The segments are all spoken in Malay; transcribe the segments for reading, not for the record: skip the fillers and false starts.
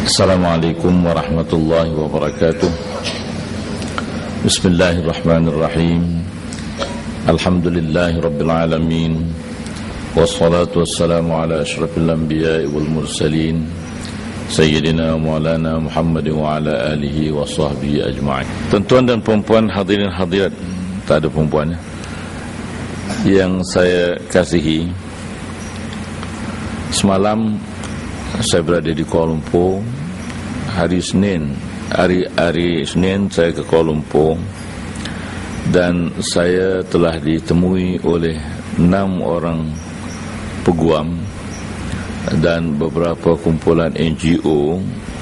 Assalamualaikum warahmatullahi wabarakatuh. Bismillahirrahmanirrahim. Alhamdulillahi rabbil alamin. Wassalatu wassalamu ala asyrafil anbiya'i wal mursalin Sayyidina Maulana Muhammad wa ala alihi wa sahbihi ajma'in. Tuan-tuan dan perempuan, hadirin hadirat, tak ada perempuannya, yang saya kasihi, semalam saya berada di Kuala Lumpur. Hari Senin saya ke Kuala Lumpur dan saya telah ditemui oleh 6 orang peguam dan beberapa kumpulan NGO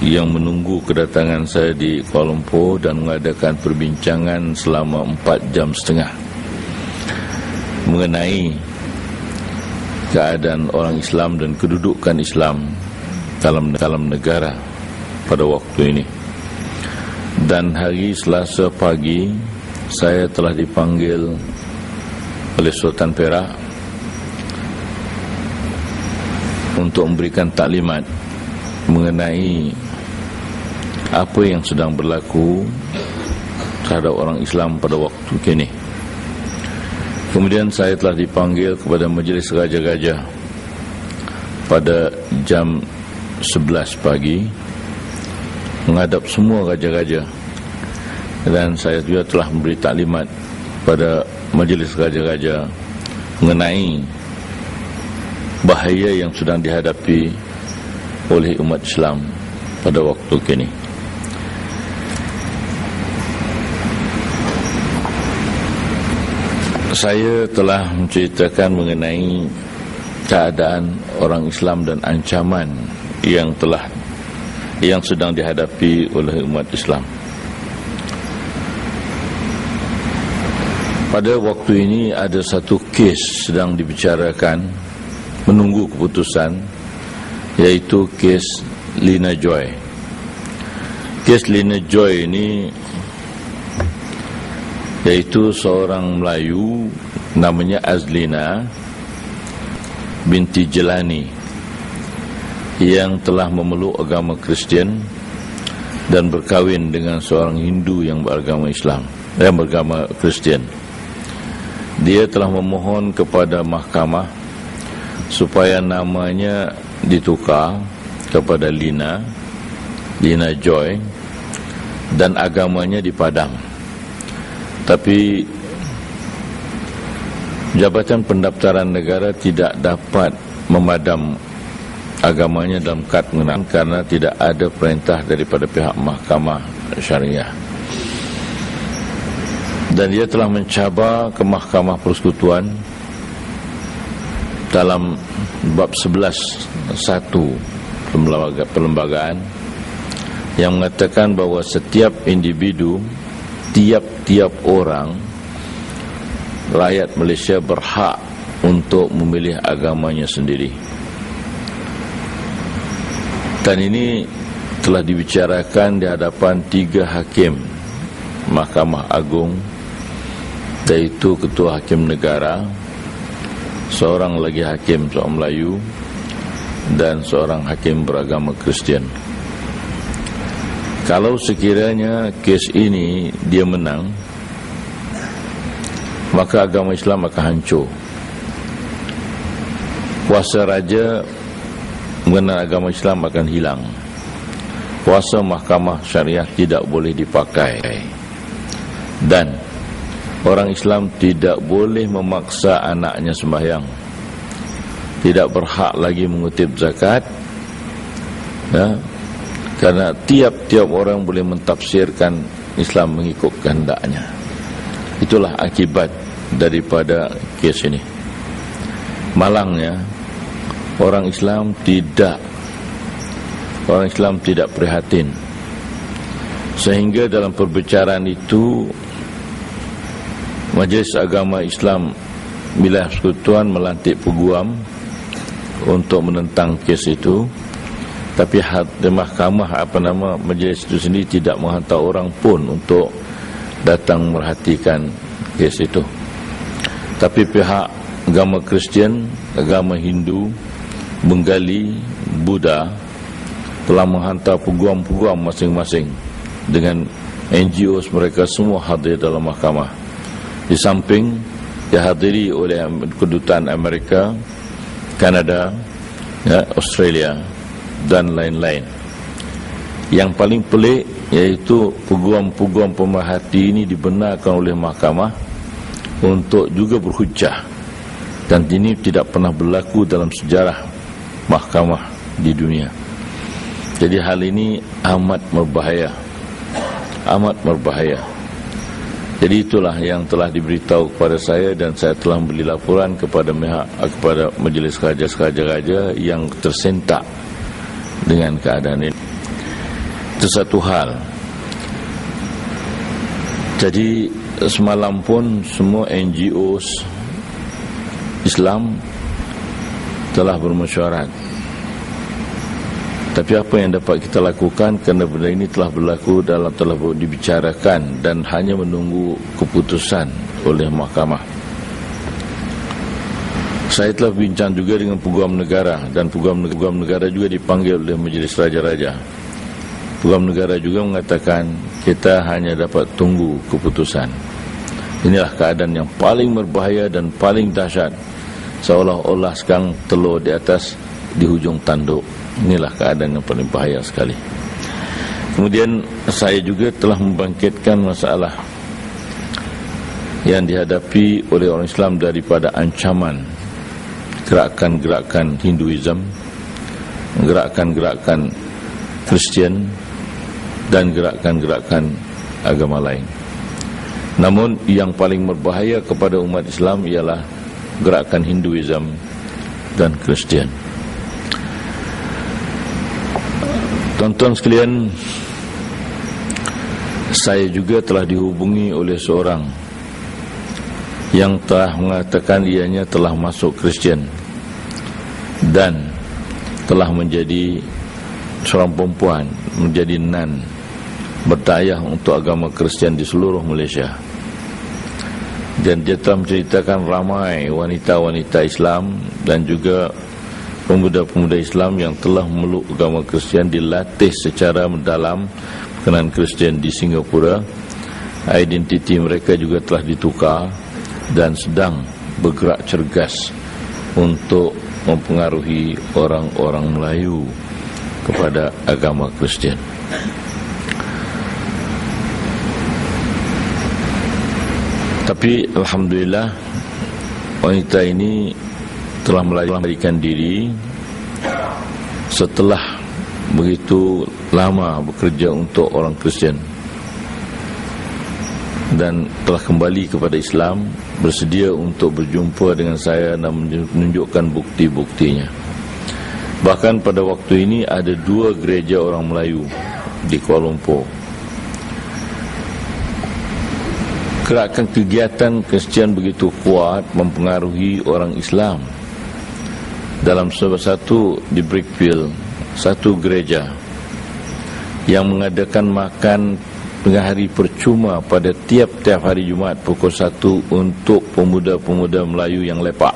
yang menunggu kedatangan saya di Kuala Lumpur dan mengadakan perbincangan selama 4 jam setengah mengenai keadaan orang Islam dan kedudukan Islam dalam negara pada waktu ini. Dan hari Selasa pagi saya telah dipanggil oleh Sultan Perak untuk memberikan taklimat mengenai apa yang sedang berlaku terhadap orang Islam pada waktu kini. Kemudian saya telah dipanggil kepada Majlis Raja-Gajah pada jam 11 pagi menghadap semua raja-raja, dan saya juga telah memberi taklimat pada Majlis Raja-Raja mengenai bahaya yang sedang dihadapi oleh umat Islam pada waktu kini. Saya telah menceritakan mengenai keadaan orang Islam dan ancaman yang sedang dihadapi oleh umat Islam. Pada waktu ini ada satu kes sedang dibicarakan menunggu keputusan, yaitu kes Lina Joy. Kes Lina Joy ini yaitu seorang Melayu namanya Azlina binti Jelani yang telah memeluk agama Kristian dan berkahwin dengan seorang Hindu yang beragama Islam, yang beragama Kristian. Dia telah memohon kepada mahkamah supaya namanya ditukar kepada Lina Joy dan agamanya dipadam. Tapi Jabatan Pendaftaran Negara tidak dapat memadam agamanya dalam kad mengenal karena tidak ada perintah daripada pihak mahkamah syariah. Dan dia telah mencabar ke Mahkamah Persekutuan dalam bab 11(1) perlembagaan yang mengatakan bahawa setiap individu, tiap-tiap orang rakyat Malaysia berhak untuk memilih agamanya sendiri. Dan ini telah dibicarakan di hadapan 3 hakim Mahkamah Agung, yaitu Ketua Hakim Negara, seorang lagi hakim seorang Melayu, dan seorang hakim beragama Kristian. Kalau sekiranya kes ini dia menang, maka agama Islam akan hancur. Kuasa raja mengenai agama Islam akan hilang. Kuasa mahkamah syariah tidak boleh dipakai. Dan orang Islam tidak boleh memaksa anaknya sembahyang, tidak berhak lagi mengutip zakat, ya, karena tiap-tiap orang boleh mentafsirkan Islam mengikut kehendaknya. Itulah akibat daripada kes ini. Malangnya orang Islam tidak prihatin, sehingga dalam perbicaraan itu Majlis Agama Islam Wilayah Persekutuan melantik peguam untuk menentang kes itu, tapi mahkamah majlis itu sendiri tidak menghantar orang pun untuk datang merhatikan kes itu. Tapi pihak agama Kristian, agama Hindu, Bengali, Buddha telah menghantar peguam-peguam masing-masing dengan NGOs mereka semua hadir dalam mahkamah. Di samping dihadiri oleh kedutaan Amerika, Kanada, Australia dan lain-lain. Yang paling pelik iaitu peguam-peguam pemerhati ini dibenarkan oleh mahkamah untuk juga berhujjah, dan ini tidak pernah berlaku dalam sejarah mahkamah di dunia. Jadi hal ini amat berbahaya, amat berbahaya. Jadi itulah yang telah diberitahu kepada saya, dan saya telah memberi laporan kepada Majlis Raja-Raja yang tersentak dengan keadaan ini. Itu satu hal. Jadi semalam pun semua NGOs Islam telah bermesyuarat. Tapi apa yang dapat kita lakukan, kerana benda ini telah berlaku, telah dibicarakan dan hanya menunggu keputusan oleh mahkamah. Saya telah bincang juga dengan peguam negara, dan peguam negara juga dipanggil oleh Majlis Raja-Raja. Peguam negara juga mengatakan kita hanya dapat tunggu keputusan. Inilah keadaan yang paling berbahaya dan paling dahsyat, seolah-olah sekarang telur di atas di hujung tanduk. Inilah keadaan yang paling bahaya sekali. Kemudian saya juga telah membangkitkan masalah yang dihadapi oleh orang Islam daripada ancaman gerakan-gerakan Hinduism, gerakan-gerakan Kristian, dan gerakan-gerakan agama lain. Namun yang paling berbahaya kepada umat Islam ialah gerakan Hinduism dan Kristian. Tuan-tuan sekalian, saya juga telah dihubungi oleh seorang yang telah mengatakan ianya telah masuk Kristian dan telah menjadi seorang perempuan, menjadi nun, bertayah untuk agama Kristian di seluruh Malaysia. Dan dia telah menceritakan ramai wanita-wanita Islam dan juga pemuda-pemuda Islam yang telah memeluk agama Kristian dilatih secara mendalam berkenaan Kristian di Singapura. Identiti mereka juga telah ditukar dan sedang bergerak cergas untuk mempengaruhi orang-orang Melayu kepada agama Kristian. Tapi alhamdulillah wanita ini telah melarikan diri setelah begitu lama bekerja untuk orang Kristian, dan telah kembali kepada Islam, bersedia untuk berjumpa dengan saya dan menunjukkan bukti-buktinya. Bahkan pada waktu ini ada 2 gereja orang Melayu di Kuala Lumpur. Gerakan kegiatan Kristian begitu kuat mempengaruhi orang Islam. Dalam salah satu di Brickfield, satu gereja yang mengadakan makan tengah hari percuma pada tiap-tiap hari Jumaat pukul 1 untuk pemuda-pemuda Melayu yang lepak.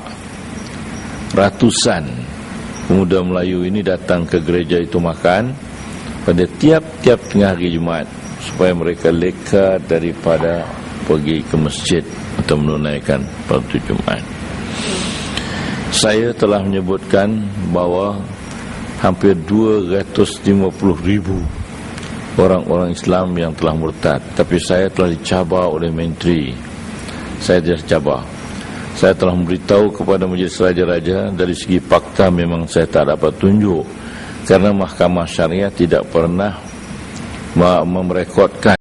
Ratusan pemuda Melayu ini datang ke gereja itu makan pada tiap-tiap tengah hari Jumaat supaya mereka leka daripada pergi ke masjid atau menunaikan fardu Jumaat. Saya telah menyebutkan bahawa hampir 250,000 orang-orang Islam yang telah murtad. Tapi saya telah dicabar oleh menteri. Saya tidak dicabar. Saya telah memberitahu kepada Majlis Raja-Raja, dari segi fakta memang saya tak dapat tunjuk, kerana Mahkamah Syariah tidak pernah merekodkan